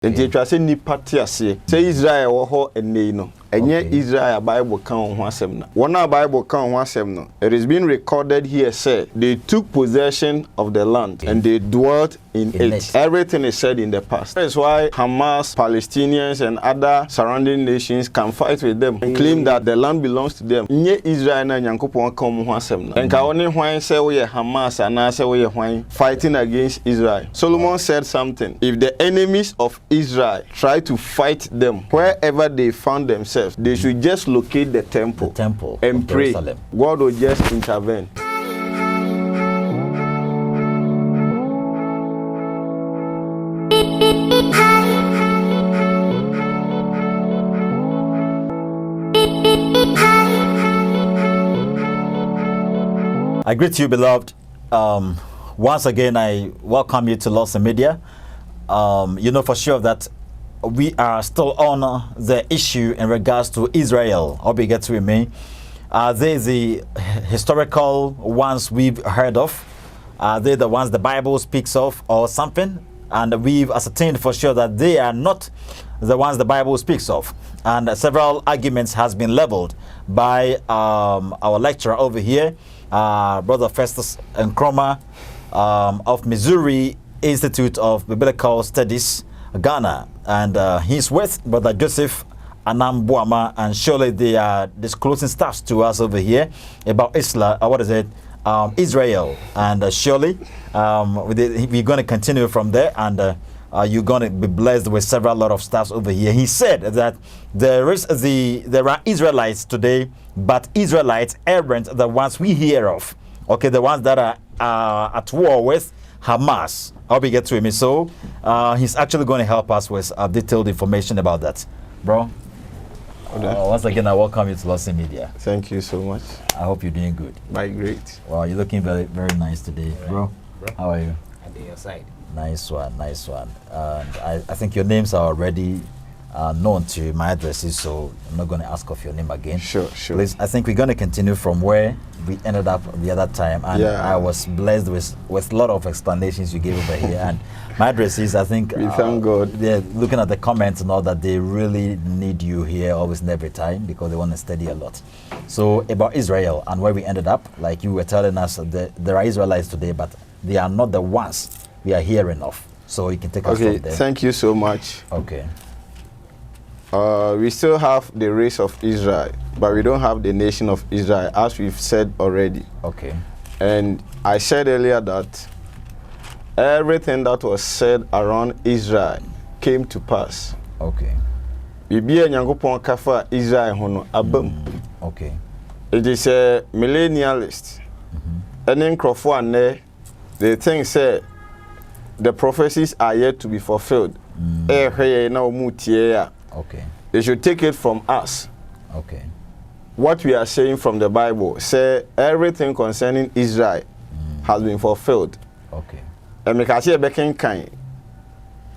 Enti etwa se nipa te ase. Say Israel wo ho ene no. Enye Israel Bible kan ho asem na. Wona Bible kan ho asem no. It is being recorded here say they took possession of the land and they dwelt in it. Everything is said in the past. That is why Hamas, Palestinians and other surrounding nations can fight with them and claim that the land belongs to them. Nye Israel na Nyankopon kan ho asem na. Enka woni hwan say we Hamas and say we hwan fighting against Israel. Solomon said something. If the enemies of Israel try to fight them wherever they found themselves, they should just locate the temple and pray. Jerusalem. God will just intervene. I greet you, beloved. Once again, I welcome you to u.s.a Media. You know for sure that we are still on the issue in regards to Israel. Hope you get with me. They're the historical ones we've heard of. They're the ones the Bible speaks of or something. And we've ascertained for sure that they are not the ones the Bible speaks of. And several arguments has been leveled by our lecturer over here, Brother Festus Nkrumah of Missouri Institute of Biblical Studies, Ghana, and he's with Brother Joseph Anambuama, and surely they are disclosing stuff to us over here about Israel. Israel, and surely we're going to continue from there, and you're going to be blessed with several lot of stuff over here. He said that there are Israelites today, but Israelites aren't the ones we hear of. Okay, the ones that are at war with Hamas. I'll be get to him. So he's actually going to help us with detailed information about that, bro. Once again, I welcome you to u.s.a Media. Thank you so much. I hope you're doing good. By great. Wow, you're looking very, very nice today, bro. How are you? At your side. Nice one, nice one. I think your names are already known to my addresses, so I'm not going to ask of your name again. Sure. Please, I think we're going to continue from where we ended up the other time, and I was blessed with a lot of explanations you gave over here. And my addresses, I think, we thank God. They're looking at the comments and all that. They really need you here always and every time because they want to study a lot. So about Israel and where we ended up, like you were telling us, there are Israelites today, but they are not the ones we are hearing of. So you can take us from there. Thank you so much. Okay. We still have the race of Israel, but we don't have the nation of Israel, as we've said already. Okay. And I said earlier that everything that was said around Israel came to pass. Okay. Bibi Nyankopon kafa Israel hono abam. Okay. It is a millennialist. And in Crawford, they think say the prophecies are yet to be fulfilled. Okay. They should take it from us. Okay. What we are saying from the Bible, say everything concerning Israel has been fulfilled. Okay. And Mikasi Ebekenkai,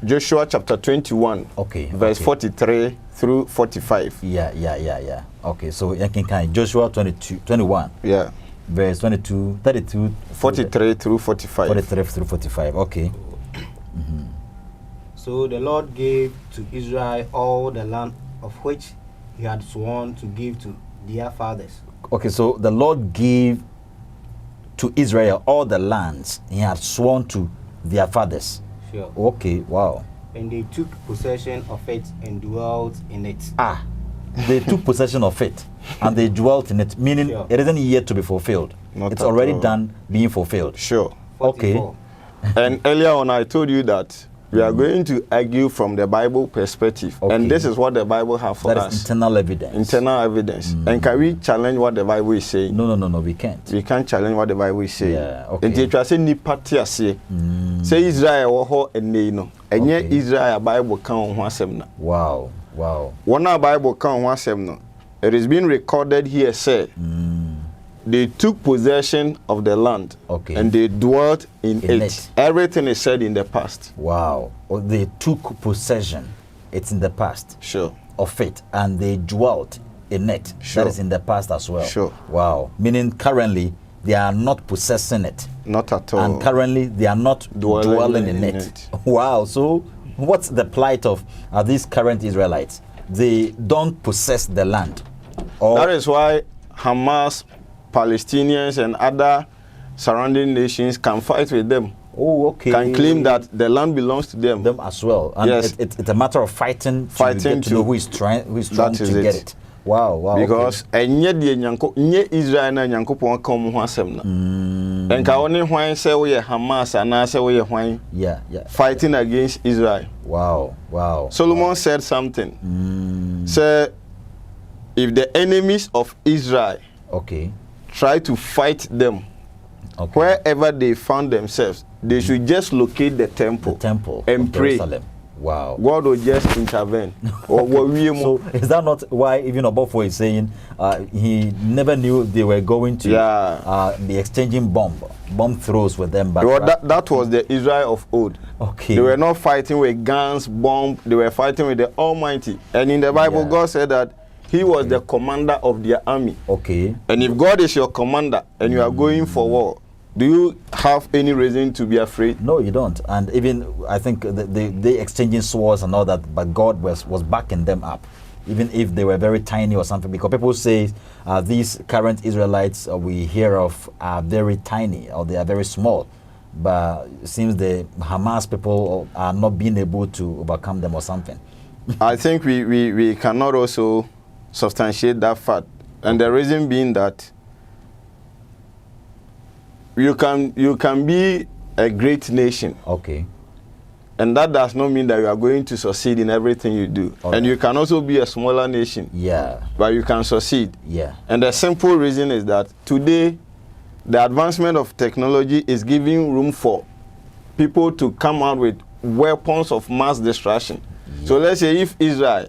Joshua chapter 21, verse 43 through 45. Yeah. Okay, so Joshua 21. Yeah. Verse 32, 43 through 45. 43 through 45. Okay. So the Lord gave to Israel all the land of which he had sworn to give to their fathers. Okay, so the Lord gave to Israel all the lands he had sworn to their fathers. Sure. Okay, wow. And they took possession of it and dwelt in it. They took possession of it and they dwelt in it, meaning it isn't yet to be fulfilled. It's already done being fulfilled. Sure. 44. Okay. And earlier on I told you that we are going to argue from the Bible perspective. Okay. And this is what the Bible has for us. That is internal evidence. Internal evidence. And can we challenge what the Bible is saying? No, we can't. We can't challenge what the Bible is saying. Yeah, okay. And it was say Israel wo ho ene no. Enye Israel Bible kan ho asem na. Wow. One Bible kan ho asem no. It is being recorded here say they took possession of the land and they dwelt in it. Everything is said in the past. Wow. They took possession. It's in the past. Sure. Of it. And they dwelt in it. Sure. That is in the past as well. Sure. Wow. Meaning currently they are not possessing it. Not at all. And currently they are not dwelling in it. Wow. So what's the plight of these current Israelites? They don't possess the land. That is why Hamas, Palestinians, and other surrounding nations can fight with them. Oh, okay. Can claim that the land belongs to them. Them as well. And yes. it's a matter of fighting to get to know who is trying to get it. Wow. Because nye Israel na Nyankopon ka mo ho asem na. Enka woni hwan say we Hamas and say we hwan. Yeah. Fighting against Israel. Wow. Solomon said something. Say if the enemies of Israel try to fight them, wherever they found themselves, they should just locate the temple and pray. Jerusalem. Wow. God will just intervene. So is that not why even Obofo is saying he never knew they were going to be exchanging bomb throws with them? But that was the Israel of old. Okay. They were not fighting with guns, bomb. They were fighting with the Almighty. And in the Bible, God said that He was the commander of their army. Okay. And if God is your commander and you are going for war, do you have any reason to be afraid? No, you don't. And even I think they exchanging swords and all that, but God was backing them up, even if they were very tiny or something. Because people say these current Israelites we hear of are very tiny or they are very small, but it seems the Hamas people are not being able to overcome them or something. I think we cannot also substantiate that fact, and the reason being that you can be a great nation. Okay. And that does not mean that you are going to succeed in everything you do. All and right. you can also be a smaller nation. Yeah. But you can succeed. Yeah. And the simple reason is that today, the advancement of technology is giving room for people to come out with weapons of mass destruction. Yeah. So let's say if Israel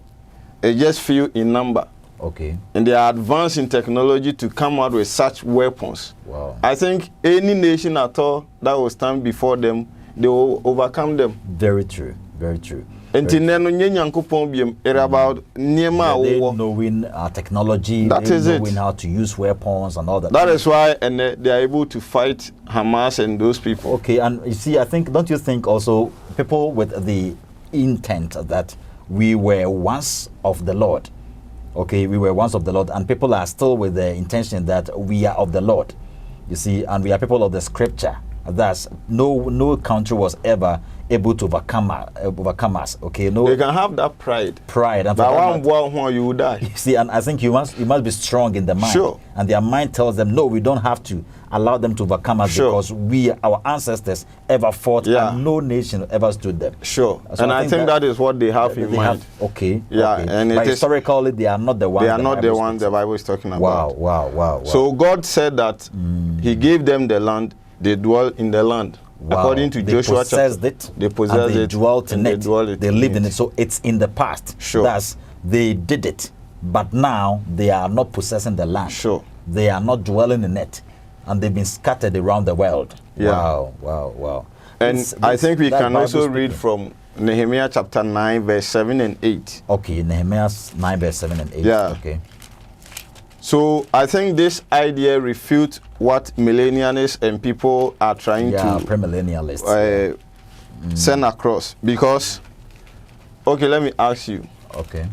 is just few in number, okay, and they are advanced in technology to come out with such weapons. Wow. I think any nation at all that will stand before them, they will overcome them. Very true. Very true. And it's about knowing technology, knowing how to use weapons and all that. That is why and they are able to fight Hamas and those people. Okay, and you see, I think, don't you think also people with the intent that we were once of the Lord, okay, we were once of the Lord, and people are still with the intention that we are of the Lord, you see, and we are people of the Scripture. Thus, no country was ever able to overcome us. Okay, no. They can have that pride. And but one you will die. You see, and I think you must be strong in the mind. Sure. And their mind tells them, no, we don't have to allow them to overcome us, sure, because our ancestors ever fought and no nation ever stood them. Sure. So and I think that is what they have in mind. Okay. Yeah. Okay. And but historically, they are not the ones. They are not the ones the Bible is talking about. Wow. So God said that He gave them the land. They dwell in the land. Wow. According to Joshua, they possessed it. Dwelt in it. They lived in it. So it's in the past. Sure. Thus, they did it. But now they are not possessing the land. Sure. They are not dwelling in it. And they've been scattered around the world. Yeah. Wow. And I think we can also read from Nehemiah chapter 9, verse 7 and 8. Okay, Nehemiah 9, verse 7 and 8. Yeah. Okay. So I think this idea refutes what millennialists and people are trying to premillennialists send across. Because, okay, let me ask you. Okay.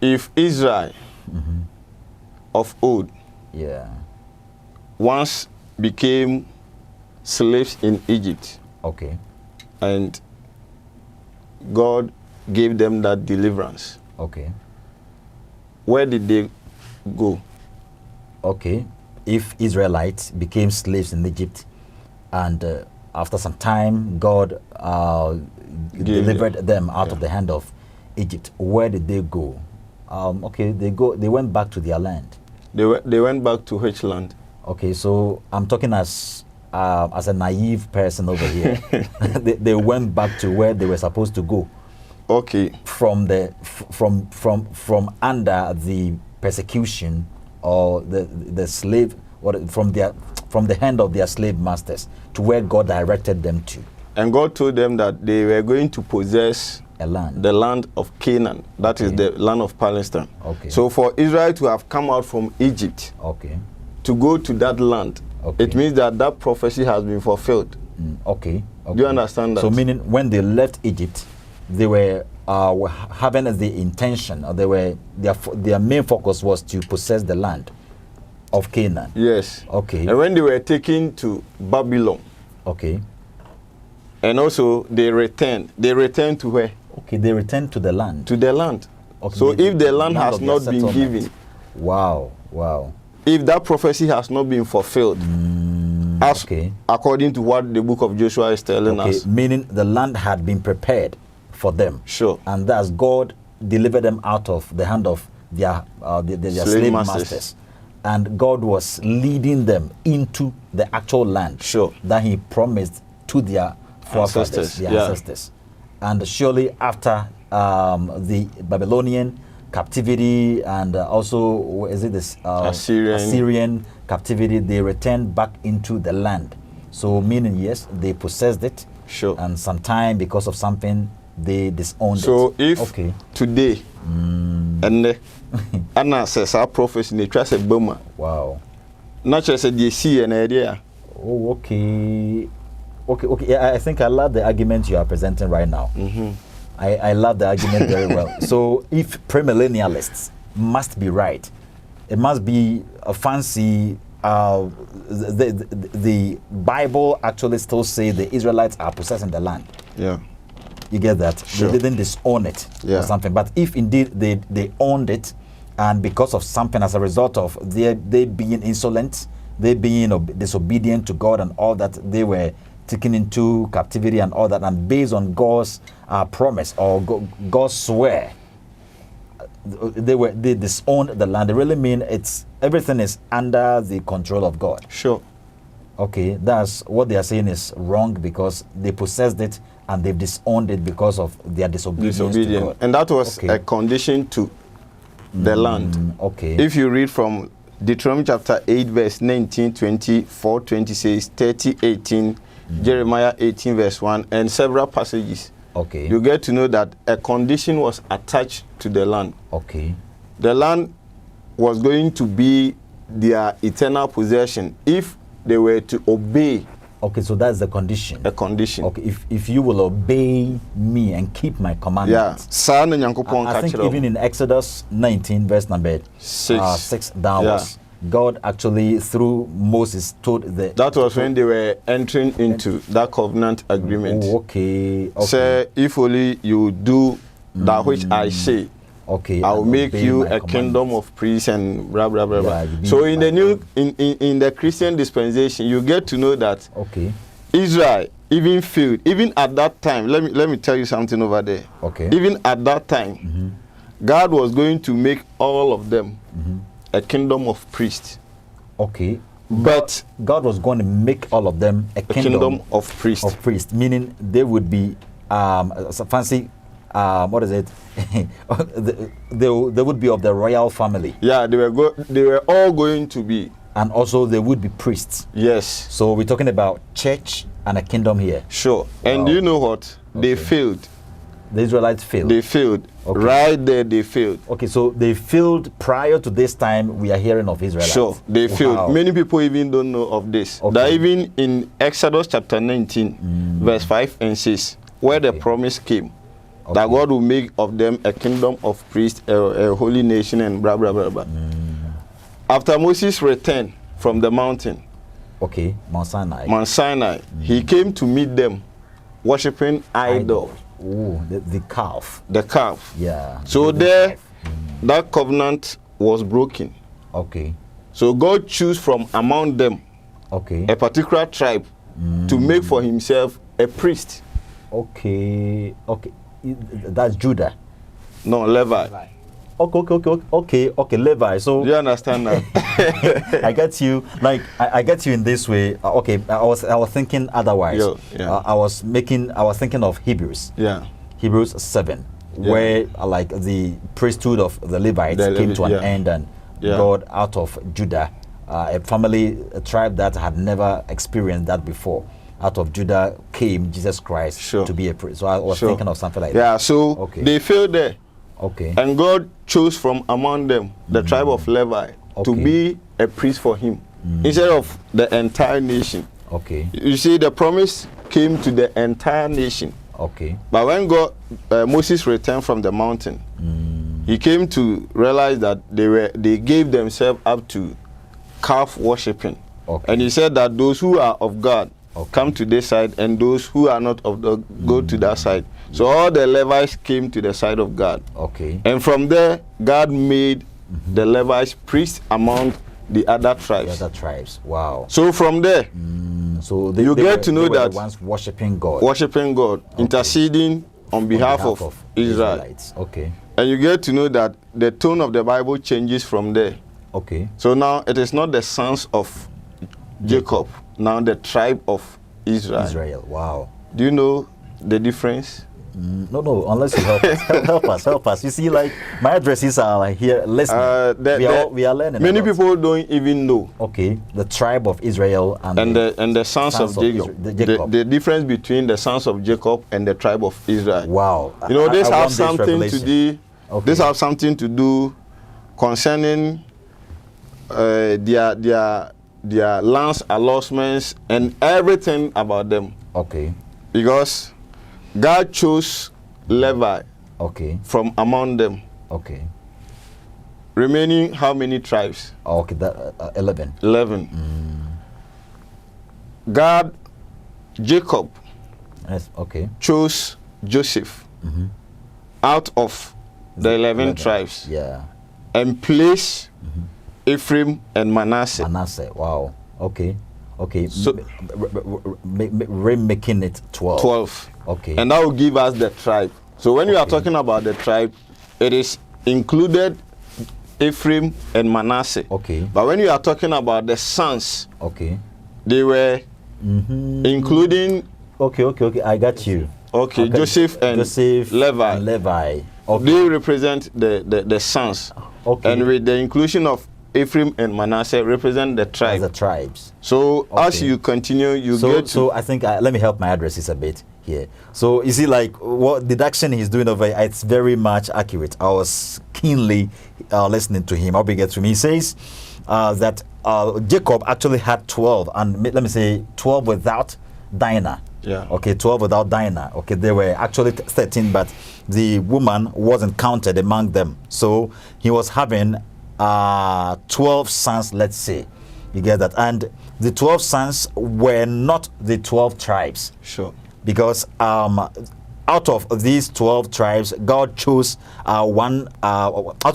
If Israel of old once became slaves in Egypt, okay, and God gave them that deliverance, okay, where did they go? Okay, if Israelites became slaves in Egypt, and after some time God delivered them out of the hand of Egypt, where did they go? Okay, they went back to their land. They went back to which land? Okay, so I'm talking as a naive person over here. they went back to where they were supposed to go. Okay. From under the persecution or the slave, or from the hand of their slave masters, to where God directed them to. And God told them that they were going to possess a land, the land of Canaan, that is the land of Palestine. Okay. So for Israel to have come out from Egypt, okay, to go to that land, okay, it means that prophecy has been fulfilled. Okay. Do you understand that? So meaning when they left Egypt, they were having the intention, or their main focus was to possess the land of Canaan. Yes. Okay. And when they were taken to Babylon, Okay. and also they returned to where? Okay, they returned to the land. To the land. Okay, So if the land has of their not been settlement. given, Wow. if that prophecy has not been fulfilled, as okay. according to what the book of Joshua is telling Okay, us. meaning the land had been prepared for them. Sure. And thus God delivered them out of the hand of their slave masters. And God was leading them into the actual land Sure. that He promised to their forefathers, Ancestors, their yeah. ancestors. And surely after the Babylonian captivity and also is it this Assyrian captivity, they returned back into the land. So meaning yes, they possessed it. Sure. And sometime because of something they disowned it. So if okay. today and Anna says our prophecy they trust a boomer. Wow. Not just a DC and idea. Oh, okay. Yeah, I think I love the argument you are presenting right now. I love the argument very well. So if premillennialists must be right, it must be a fancy. The Bible actually still says the Israelites are possessing the land. Yeah. You get that? Sure. They didn't disown it or something. But if indeed they owned it, and because of something as a result of they being insolent, they being disobedient to God and all that, they were taken into captivity and all that, and based on God's promise or God's swear, they disowned the land. They really mean everything is under the control of God. Sure. Okay, that's what they are saying is wrong because they possessed it and they've disowned it because of their disobedience to God. And that was a condition to the land. Okay. If you read from Deuteronomy chapter 8 verse 19, 24, 26, 30, 18, Jeremiah 18 verse 1 and several passages, okay, you get to know that a condition was attached to the land. Okay. The land was going to be their eternal possession if they were to obey. Okay, so that's the condition. A condition. Okay, if you will obey me and keep my commandments. I think even in Exodus 19 verse number 6 downwards, God actually through Moses told that was when they were entering into that covenant agreement. Oh, okay. Say, if only you do that which I say, okay, I will make you a kingdom of priests and blah blah blah blah. So in the new in the Christian dispensation, you get to know that Israel even failed. Even at that time, let me tell you something over there. Okay. Even at that time, God was going to make all of them a kingdom of priests. Okay. But God was going to make all of them a kingdom of priests. Of priests, meaning they would be fancy. What is it? they would be of the royal family. Yeah, they were all going to be. And also they would be priests. Yes. So we're talking about church and a kingdom here. Sure. And do you know what? They failed. The Israelites failed. They failed. Okay. Right there, they failed. Okay, so they failed prior to this time we are hearing of Israelites. Sure, they failed. Many people even don't know of this. Okay. That even in Exodus chapter 19, verse 5 and 6, where the promise came, that God will make of them a kingdom of priests, a holy nation, and blah, blah, blah, blah. After Moses returned from the mountain, Mount Sinai, he came to meet them, worshipping idol. Oh, the calf. The calf. Yeah. So there, that covenant was broken. Okay. So God chose from among them a particular tribe to make for himself a priest. Okay. That's Judah. No, Levi. Okay, Levi. So do you understand that? I get you. Like I get you in this way. Okay, I was thinking otherwise. I was thinking of Hebrews. Yeah. Hebrews 7, where like the priesthood of the Levites came to an end, and God out of Judah, a tribe that had never experienced that before. Out of Judah came Jesus Christ to be a priest. So I was thinking of something like that. Yeah. So they failed there. Okay. And God chose from among them the tribe of Levi to be a priest for him instead of the entire nation. Okay. You see, the promise came to the entire nation. Okay. But when Moses returned from the mountain, he came to realize that they gave themselves up to calf worshipping. Okay. And he said that those who are of God come to this side, and those who are not of God go to that side. So all the Levites came to the side of God. Okay. And from there, God made the Levites priests among the other tribes. The other tribes. Wow. So from there, So you get to know they were that the ones worshiping God. worshiping God, interceding on behalf of Israel. Israelites. Okay. And you get to know that the tone of the Bible changes from there. Okay. So now it is not the sons of Jacob, now the tribe of Israel. Israel. Wow. Do you know the difference? No, unless you help us. help us. You see, like, my addresses are like here listening. We are learning. Many people don't even know. Okay, the tribe of Israel and the sons of Jacob. The difference between the sons of Jacob and the tribe of Israel. Wow. You know, this has something to do. Okay. This has something to do concerning their lands allotments and everything about them. Okay. Because God chose Levi. Okay. From among them. Okay. Remaining how many tribes? Okay, 11. 11. Jacob. Yes. Okay. Chose Joseph out of the 11 tribes. Yeah. And placed Ephraim and Manasseh. Wow. Okay. Okay. So making it 12. 12. Okay. And that will give us the tribe. So when you are talking about the tribe, it is included Ephraim and Manasseh. Okay. But when you are talking about the sons, okay, they were including. Okay. I got you. Okay. Joseph and Levi. Okay. They represent the sons. Okay. And with the inclusion of Ephraim and Manasseh represent the tribe. The tribes. So as you continue, you get to. So I think let me help my addresses a bit here. So you see, like, what deduction he's doing over here, it's very much accurate. I was keenly listening to him. I'll be getting to me. He says that Jacob actually had 12, and let me say 12 without Dinah. Yeah. Okay, 12 without Dinah. Okay, they were actually 13, but the woman wasn't counted among them. So he was having 12 sons, let's say. You get that? And the 12 sons were not the 12 tribes. Sure. Because out of these 12 tribes, God chose out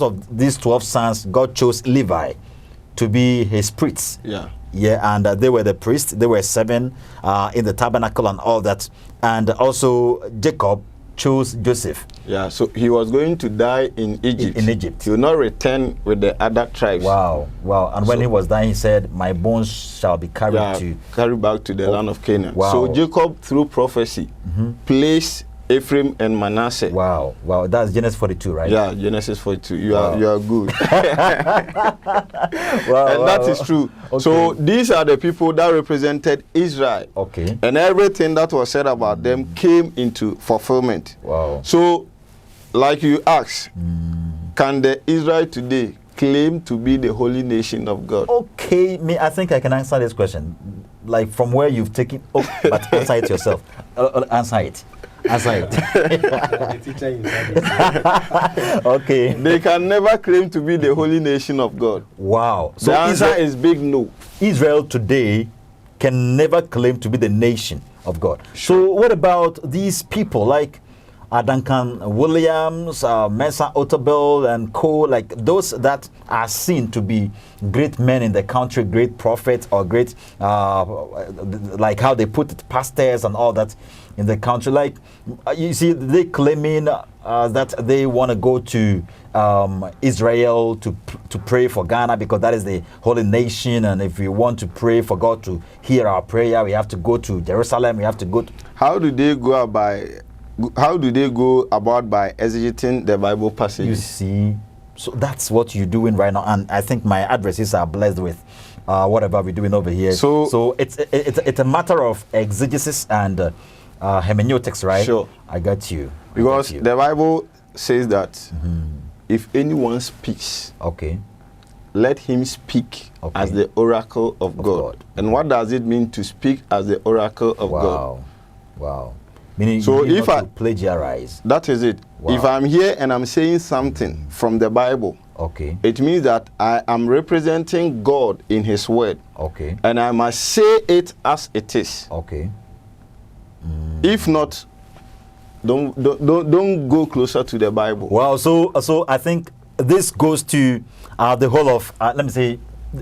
of these 12 sons, God chose Levi to be his priests. Yeah. Yeah, and they were the priests. There were 7 in the tabernacle and all that. And also Jacob chose Joseph. Yeah, so he was going to die in Egypt. In Egypt. He will not return with the other tribes. Wow. And when he was dying, he said, "My bones shall be carried back to the land of Canaan." Wow. So Jacob, through prophecy, placed Ephraim and Manasseh. Wow. That's Genesis 42, right? Yeah, Genesis 42. You are good. That is true. Okay. So these are the people that represented Israel. Okay. And everything that was said about them came into fulfillment. Wow. So, like you asked, can the Israel today claim to be the holy nation of God? Okay, I think I can answer this question. Like, from where you've taken, but answer it yourself. Answer it. Okay. They can never claim to be the holy nation of God. Wow. So the answer is big no. Israel today can never claim to be the nation of God. Sure. So what about these people like Duncan Williams, Mensa Otabil and co, like those that are seen to be great men in the country, great prophets or great, like how they put it, pastors and all that in the country. Like, you see, they claiming that they want to go to Israel to pray for Ghana because that is the holy nation, and if we want to pray for God to hear our prayer, we have to go to Jerusalem. We have to go to. How do they go about by exegeting the Bible passage? You see, so that's what you're doing right now, and I think my addresses are blessed with whatever we're doing over here. So it's a matter of exegesis and hermeneutics, right? Sure. I got you. Because the Bible says that if anyone speaks, okay, let him speak Okay. as the oracle of God. And what does it mean to speak as the oracle of God? Wow. Meaning So you need if not I to plagiarize. That is it. Wow. If I'm here and I'm saying something from the Bible, Okay. it means that I am representing God in his word. Okay. And I must say it as it is. Okay. If not, don't go closer to the Bible. Wow. So I think this goes to the whole of let me say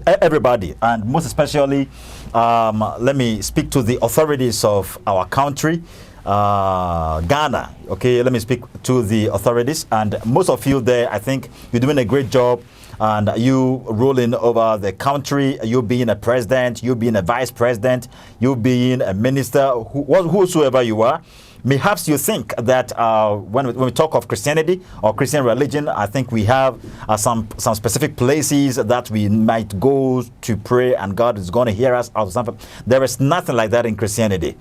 everybody, and most especially let me speak to the authorities of our country, Ghana. Okay, let me speak to the authorities, and most of you there, I think you're doing a great job. And you ruling over the country, you being a president, you being a vice president, you being a minister, whosoever you are. Perhaps you think that when we talk of Christianity or Christian religion, I think we have some specific places that we might go to pray and God is going to hear us out of something. There is nothing like that in Christianity.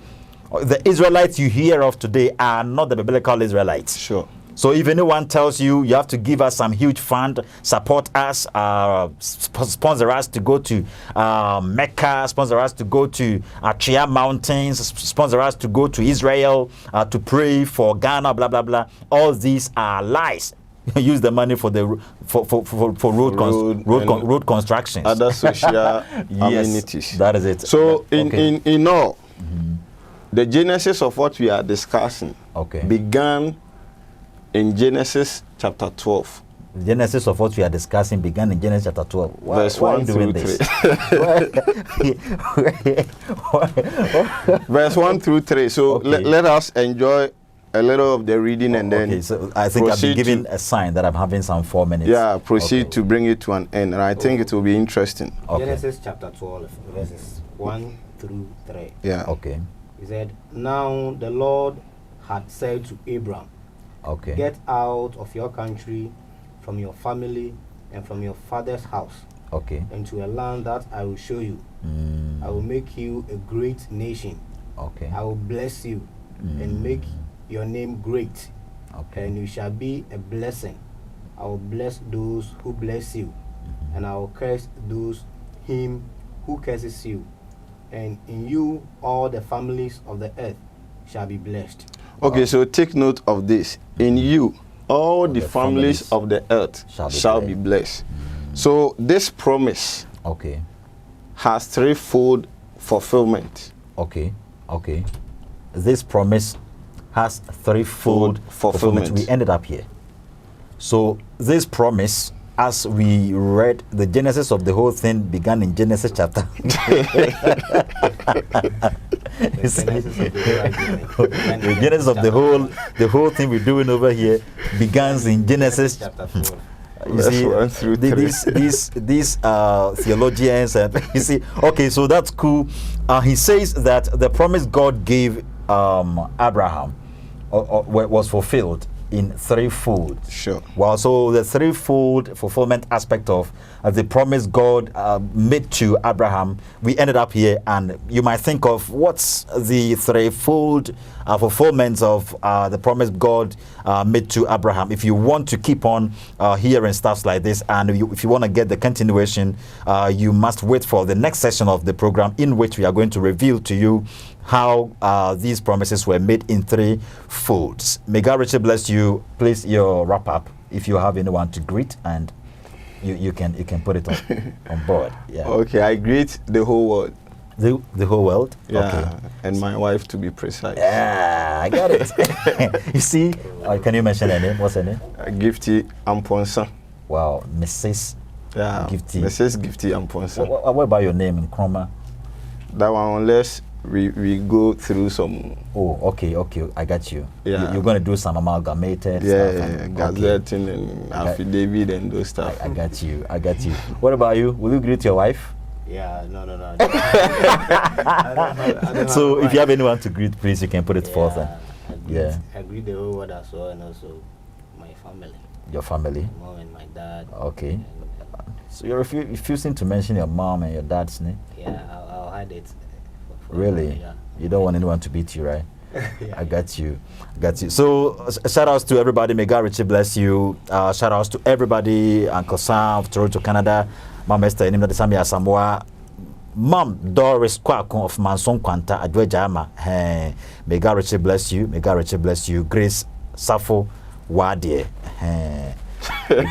The Israelites you hear of today are not the biblical Israelites. Sure. So if anyone tells you you have to give us some huge fund, support us, sponsor us to go to Mecca, sponsor us to go to Chia Mountains, sponsor us to go to Israel to pray for Ghana, blah blah blah. All these are lies. Use the money for the road constructions, other social amenities. That is it. So Okay. in all, the genesis of what we are discussing began in Genesis chapter 12. The genesis of what we are discussing began in Genesis chapter 12. Verse 1 through 3. Verse 1 through 3. So let us enjoy a little of the reading and then so I think I've been given a sign that I'm having some 4 minutes. Yeah, proceed to bring it to an end. And I think it will be interesting. Genesis chapter 12, verses 1 through 3. Yeah. Okay. He said, "Now the Lord had said to Abram, get out of your country, from your family, and from your father's house, into a land that I will show you. I will make you a great nation. I will bless you and make your name great, and you shall be a blessing. I will bless those who bless you, and I will curse him who curses you. And in you all the families of the earth shall be blessed." Okay, so take note of this. In you, all the families of the earth shall be blessed. So this promise has threefold fulfillment. This promise has threefold fulfillment. We ended up here. So this promise, as we read, the genesis of the whole thing began in Genesis chapter. The genesis of the whole thing we're doing over here begins in Genesis chapter 4. You see, these theologians, and you see, so that's cool. He says that the promise God gave Abraham was fulfilled in threefold. Sure. Well, so the threefold fulfillment aspect of the promise God made to Abraham, we ended up here, and you might think of what's the threefold fulfillments of the promise God made to Abraham. If you want to keep on hearing stuff like this, and if you want to get the continuation, you must wait for the next session of the program, in which we are going to reveal to you how these promises were made in three folds. May God richly bless you. Please, your wrap up, if you have anyone to greet, and you can put it on board. Yeah. Okay, I greet the whole world. The whole world? Yeah, and my wife, to be precise. Yeah, I got it. You see, can you mention her name? What's her name? Gifty Amponsa. Wow, Mrs. Yeah, Gifty. Mrs. Gifty Amponsa. What about your name in Chroma? That one, unless we go through some. Oh, okay, I got you. Yeah. You're going to do some amalgamated stuff. Yeah, gazetting and affidavit and those stuff. I got you. What about you? Will you greet your wife? Yeah, no. I don't so if you have anyone to greet, please, you can put it forth. I greet the whole world as well, and also my family. Your family? My mom and my dad. Okay. So you're refusing to mention your mom and your dad's name? Yeah, I'll hide it. Really? Yeah. You don't want anyone to beat you, right? Yeah. I got you. So shout outs to everybody. May God richly bless you. Shout outs to everybody. Uncle Sam of Toronto, Canada. Mama Esther, name that Samia Samoa. Mom Doris Kwakon of Manson Quanta Adwejama. May God richly bless you. May God richly bless you. Grace Safo Wadie. May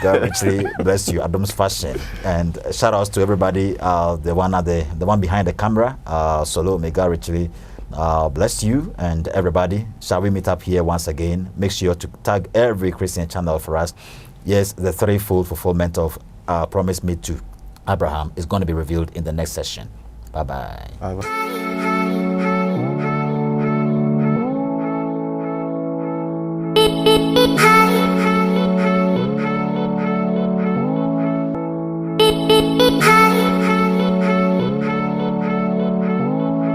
God richly bless you. Adam's Fashion. And shout outs to everybody. The one behind the camera. Solo. May God richly bless you and everybody. Shall we meet up here once again? Make sure to tag every Christian channel for us. Yes, the threefold fulfillment of promise made to Abraham is going to be revealed in the next session. Bye-bye. Bye-bye.